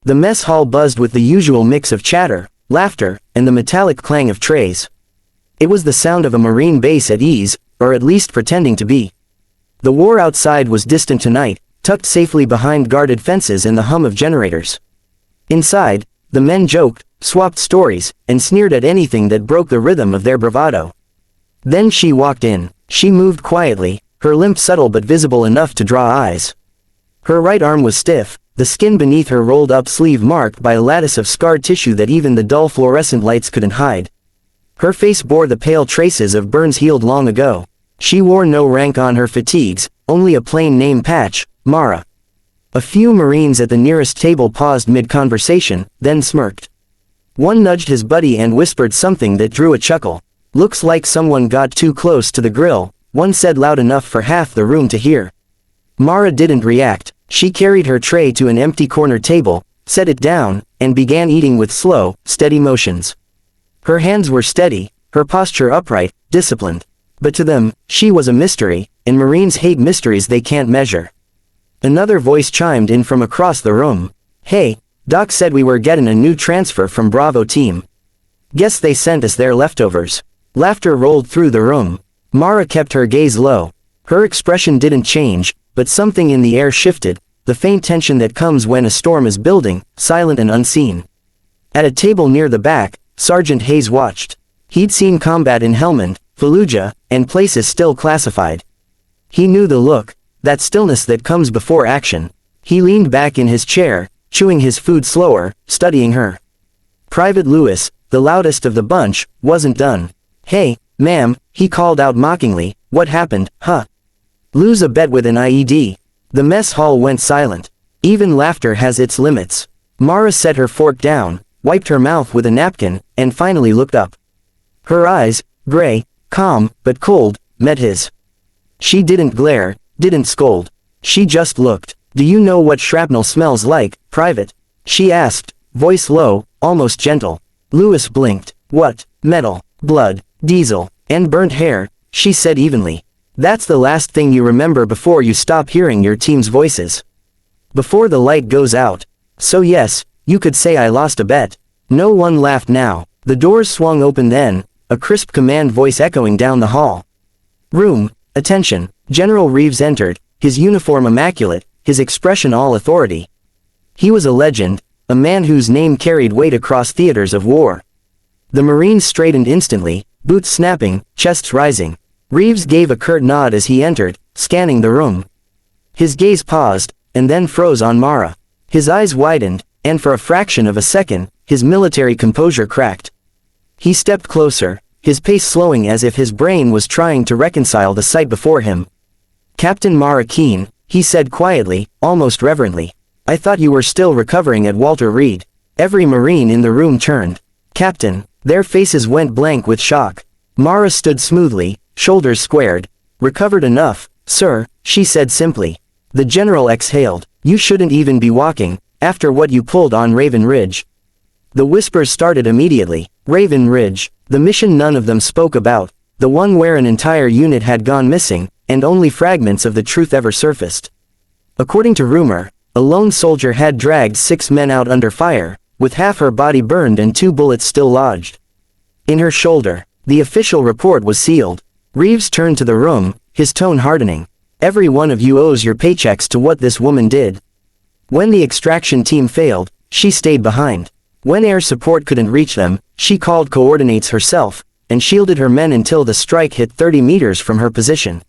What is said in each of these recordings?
The mess hall buzzed with the usual mix of chatter, laughter, and the metallic clang of trays. It was the sound of a Marine base at ease, or at least pretending to be. The war outside was distant tonight, tucked safely behind guarded fences and the hum of generators. Inside, the men joked, swapped stories, and sneered at anything that broke the rhythm of their bravado. Then she walked in. She moved quietly, her limp subtle but visible enough to draw eyes. Her right arm was stiff, the skin beneath her rolled-up sleeve marked by a lattice of scarred tissue that even the dull fluorescent lights couldn't hide. Her face bore the pale traces of burns healed long ago. She wore no rank on her fatigues, only a plain name patch, Mara. A few Marines at the nearest table paused mid-conversation, then smirked. One nudged his buddy and whispered something that drew a chuckle. "Looks like someone got too close to the grill," one said loud enough for half the room to hear. Mara didn't react. She carried her tray to an empty corner table, set it down, and began eating with slow, steady motions. Her hands were steady, her posture upright, disciplined. But to them, she was a mystery, and Marines hate mysteries they can't measure. Another voice chimed in from across the room. "Hey, Doc said we were getting a new transfer from Bravo team. Guess they sent us their leftovers." Laughter rolled through the room. Mara kept her gaze low. Her expression didn't change, but something in the air shifted, the faint tension that comes when a storm is building, silent and unseen. At a table near the back, Sergeant Hayes watched. He'd seen combat in Helmand, Fallujah, and places still classified. He knew the look, that stillness that comes before action. He leaned back in his chair, chewing his food slower, studying her. Private Lewis, the loudest of the bunch, wasn't done. "Hey, ma'am," he called out mockingly, "what happened, huh? Lose a bet with an IED?" The mess hall went silent. Even laughter has its limits. Mara set her fork down, wiped her mouth with a napkin, and finally looked up. Her eyes, gray, calm, but cold, met his. She didn't glare, didn't scold. She just looked. "Do you know what shrapnel smells like, Private?" she asked, voice low, almost gentle. Lewis blinked. "What? Metal, blood, diesel, and burnt hair," she said evenly. "That's the last thing you remember before you stop hearing your team's voices. Before the light goes out. So yes, you could say I lost a bet." No one laughed now. The doors swung open then, a crisp command voice echoing down the hall. "Room, attention." General Reeves entered, his uniform immaculate, his expression all authority. He was a legend, a man whose name carried weight across theaters of war. The Marines straightened instantly, boots snapping, chests rising. Reeves gave a curt nod as he entered, scanning the room. His gaze paused, and then froze on Mara. His eyes widened, and for a fraction of a second, his military composure cracked. He stepped closer, his pace slowing as if his brain was trying to reconcile the sight before him. "Captain Mara Keene," he said quietly, almost reverently. "I thought you were still recovering at Walter Reed." Every Marine in the room turned. "Captain." Their faces went blank with shock. Mara stood smoothly, shoulders squared. "Recovered enough, sir," she said simply. The general exhaled. "You shouldn't even be walking, after what you pulled on Raven Ridge." The whispers started immediately. Raven Ridge, the mission none of them spoke about, the one where an entire unit had gone missing, and only fragments of the truth ever surfaced. According to rumor, a lone soldier had dragged 6 men out under fire, with half her body burned and 2 bullets still lodged in her shoulder. The official report was sealed. Reeves turned to the room, his tone hardening. "Every one of you owes your paychecks to what this woman did. When the extraction team failed, she stayed behind. When air support couldn't reach them, she called coordinates herself, and shielded her men until the strike hit 30 meters from her position."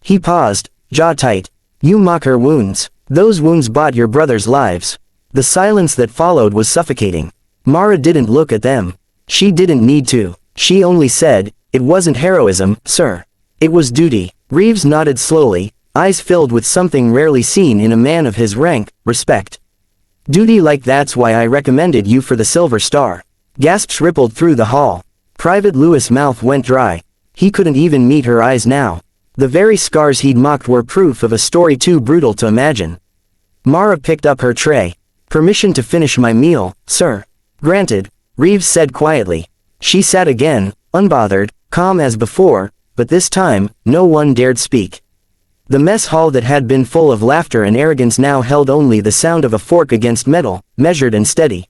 He paused, jaw tight. "You mock her wounds. Those wounds bought your brothers' lives." The silence that followed was suffocating. Mara didn't look at them. She didn't need to. She only said, "It wasn't heroism, sir. It was duty." Reeves nodded slowly, eyes filled with something rarely seen in a man of his rank, respect. "Duty, like that's why I recommended you for the Silver Star." Gasps rippled through the hall. Private Lewis' mouth went dry. He couldn't even meet her eyes now. The very scars he'd mocked were proof of a story too brutal to imagine. Mara picked up her tray. "Permission to finish my meal, sir." "Granted," Reeves said quietly. She sat again, unbothered, calm as before, but this time, no one dared speak. The mess hall that had been full of laughter and arrogance now held only the sound of a fork against metal, measured and steady.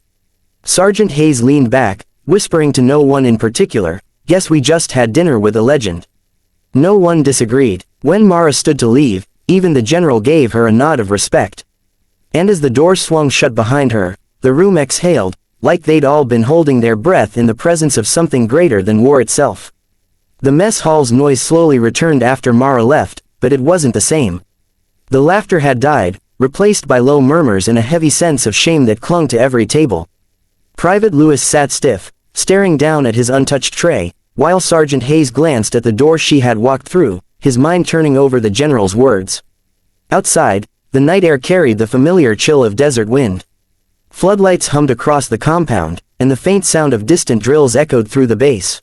Sergeant Hayes leaned back, whispering to no one in particular, "Guess we just had dinner with a legend." No one disagreed. When Mara stood to leave, even the general gave her a nod of respect. And as the door swung shut behind her, the room exhaled, like they'd all been holding their breath in the presence of something greater than war itself. The mess hall's noise slowly returned after Mara left, but it wasn't the same. The laughter had died, replaced by low murmurs and a heavy sense of shame that clung to every table. Private Lewis sat stiff, staring down at his untouched tray, while Sergeant Hayes glanced at the door she had walked through, his mind turning over the general's words. Outside, the night air carried the familiar chill of desert wind. Floodlights hummed across the compound, and the faint sound of distant drills echoed through the base.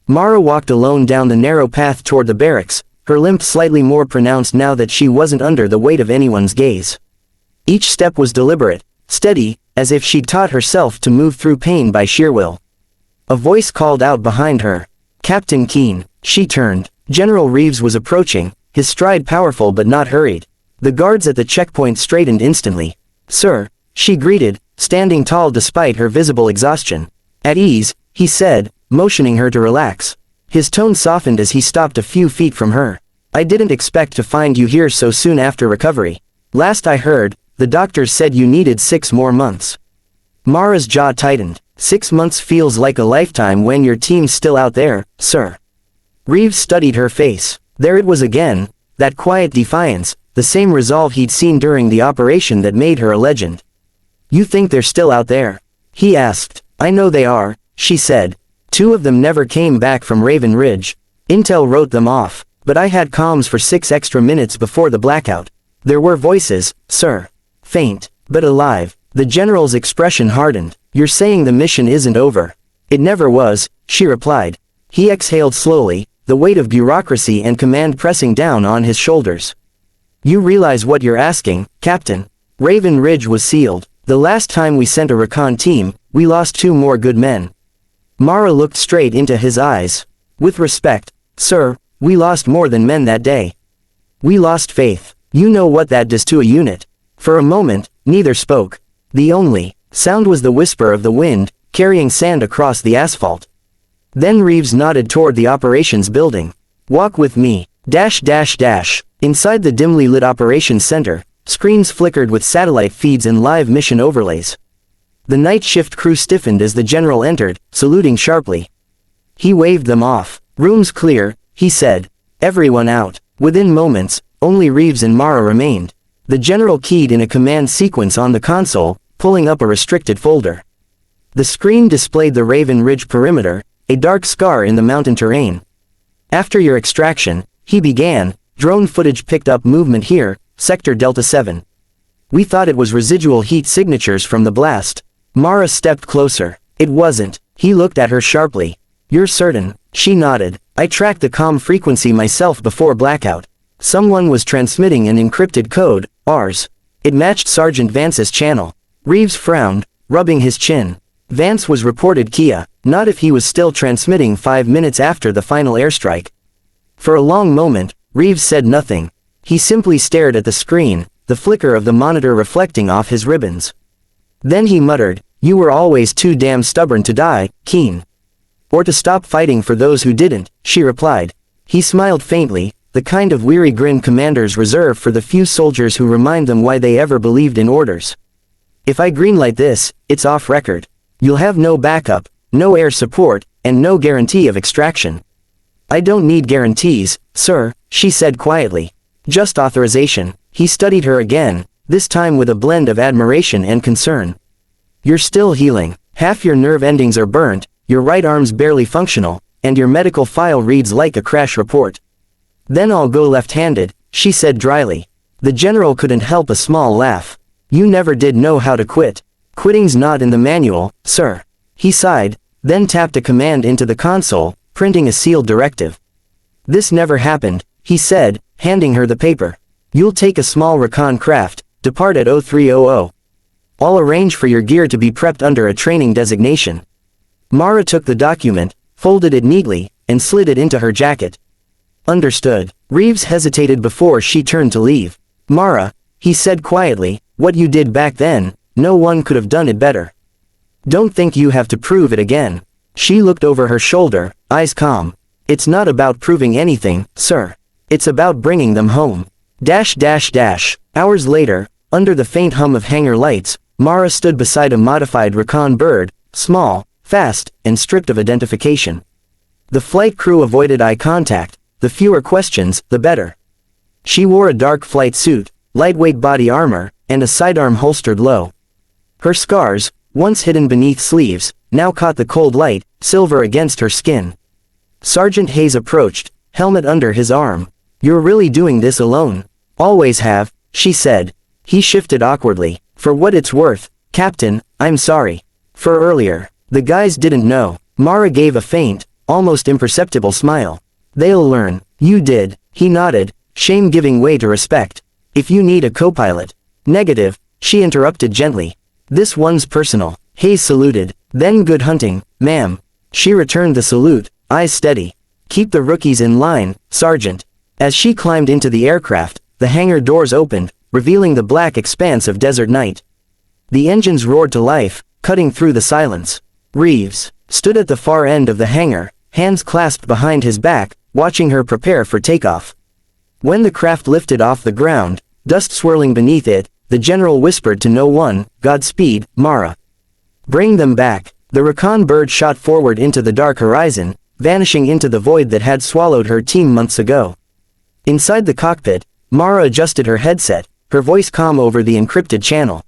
Mara walked alone down the narrow path toward the barracks, her limp slightly more pronounced now that she wasn't under the weight of anyone's gaze. Each step was deliberate, steady, as if she'd taught herself to move through pain by sheer will. A voice called out behind her. "Captain Keene." She turned. General Reeves was approaching, his stride powerful but not hurried. The guards at the checkpoint straightened instantly. "Sir," she greeted, standing tall despite her visible exhaustion. "At ease," he said, motioning her to relax. His tone softened as he stopped a few feet from her. "I didn't expect to find you here so soon after recovery. Last I heard, the doctors said you needed 6 more months." Mara's jaw tightened. 6 months feels like a lifetime when your team's still out there, sir." Reeves studied her face. There it was again, that quiet defiance, the same resolve he'd seen during the operation that made her a legend. "You think they're still out there?" he asked. "I know they are," she said. 2 of them never came back from Raven Ridge. Intel wrote them off, but I had comms for 6 extra minutes before the blackout. There were voices, sir. Faint, but alive. The general's expression hardened. "You're saying the mission isn't over?" "It never was," she replied. He exhaled slowly, the weight of bureaucracy and command pressing down on his shoulders. "You realize what you're asking, Captain?" Raven Ridge was sealed. The last time we sent a recon team, we lost 2 more good men. Mara looked straight into his eyes. "With respect, sir, we lost more than men that day. We lost faith. You know what that does to a unit." For a moment, neither spoke. The only sound was the whisper of the wind, carrying sand across the asphalt. Then Reeves nodded toward the operations building. "Walk with me." Inside the dimly lit operations center, screens flickered with satellite feeds and live mission overlays. The night shift crew stiffened as the general entered, saluting sharply. He waved them off. "Rooms clear," he said. "Everyone out." Within moments, only Reeves and Mara remained. The general keyed in a command sequence on the console, pulling up a restricted folder. The screen displayed the Raven Ridge perimeter, a dark scar in the mountain terrain. "After your extraction," he began, "drone footage picked up movement here, Sector Delta 7. We thought it was residual heat signatures from the blast." Mara stepped closer. "It wasn't." He looked at her sharply. "You're certain?" She nodded. "I tracked the comm frequency myself before blackout. Someone was transmitting an encrypted code, ours. It matched Sergeant Vance's channel." Reeves frowned, rubbing his chin. Vance was reported Kia, not if he was still transmitting 5 minutes after the final airstrike. For a long moment, Reeves said nothing. He simply stared at the screen, the flicker of the monitor reflecting off his ribbons. Then he muttered, "You were always too damn stubborn to die, Keene. Or to stop fighting for those who didn't," she replied. He smiled faintly, the kind of weary grin commanders reserve for the few soldiers who remind them why they ever believed in orders. "If I greenlight this, it's off record. You'll have no backup, no air support, and no guarantee of extraction." "I don't need guarantees, sir," she said quietly. "Just authorization." He studied her again, this time with a blend of admiration and concern. "You're still healing. Half your nerve endings are burnt, your right arm's barely functional, and your medical file reads like a crash report." "Then I'll go left-handed," she said dryly. The general couldn't help a small laugh. "You never did know how to quit." "Quitting's not in the manual, sir." He sighed, then tapped a command into the console, printing a sealed directive. "This never happened," he said, handing her the paper. "You'll take a small recon craft, depart at 0300. I'll arrange for your gear to be prepped under a training designation." Mara took the document, folded it neatly, and slid it into her jacket. "Understood." Reeves hesitated before she turned to leave. Mara, he said quietly, what you did back then, no one could have done it better. Don't think you have to prove it again. She looked over her shoulder, eyes calm. It's not about proving anything, sir. It's about bringing them home. Hours later, under the faint hum of hangar lights, Mara stood beside a modified recon bird, small, fast, and stripped of identification. The flight crew avoided eye contact, the fewer questions, the better. She wore a dark flight suit, lightweight body armor, and a sidearm holstered low. Her scars, once hidden beneath sleeves, now caught the cold light, silver against her skin. Sergeant Hayes approached, helmet under his arm. You're really doing this alone? Always have, she said. He shifted awkwardly. For what it's worth, Captain, I'm sorry. For earlier. The guys didn't know. Mara gave a faint, almost imperceptible smile. They'll learn. You did. He nodded, shame giving way to respect. If you need a co-pilot. Negative, she interrupted gently. This one's personal. Hayes saluted. Then good hunting, ma'am. She returned the salute, eyes steady. Keep the rookies in line, Sergeant. As she climbed into the aircraft, the hangar doors opened, revealing the black expanse of desert night. The engines roared to life, cutting through the silence. Reeves stood at the far end of the hangar, hands clasped behind his back, watching her prepare for takeoff. When the craft lifted off the ground, dust swirling beneath it, the general whispered to no one, Godspeed, Mara. Bring them back. The recon bird shot forward into the dark horizon, vanishing into the void that had swallowed her team months ago. Inside the cockpit, Mara adjusted her headset, her voice calm over the encrypted channel.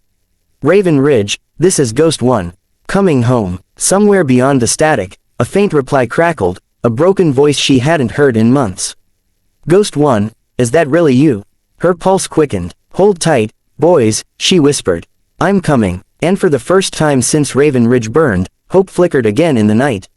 Raven Ridge, this is Ghost 1. Coming home. Somewhere beyond the static, a faint reply crackled, a broken voice she hadn't heard in months. Ghost 1, is that really you? Her pulse quickened. Hold tight, boys, she whispered. I'm coming. And for the first time since Raven Ridge burned, hope flickered again in the night.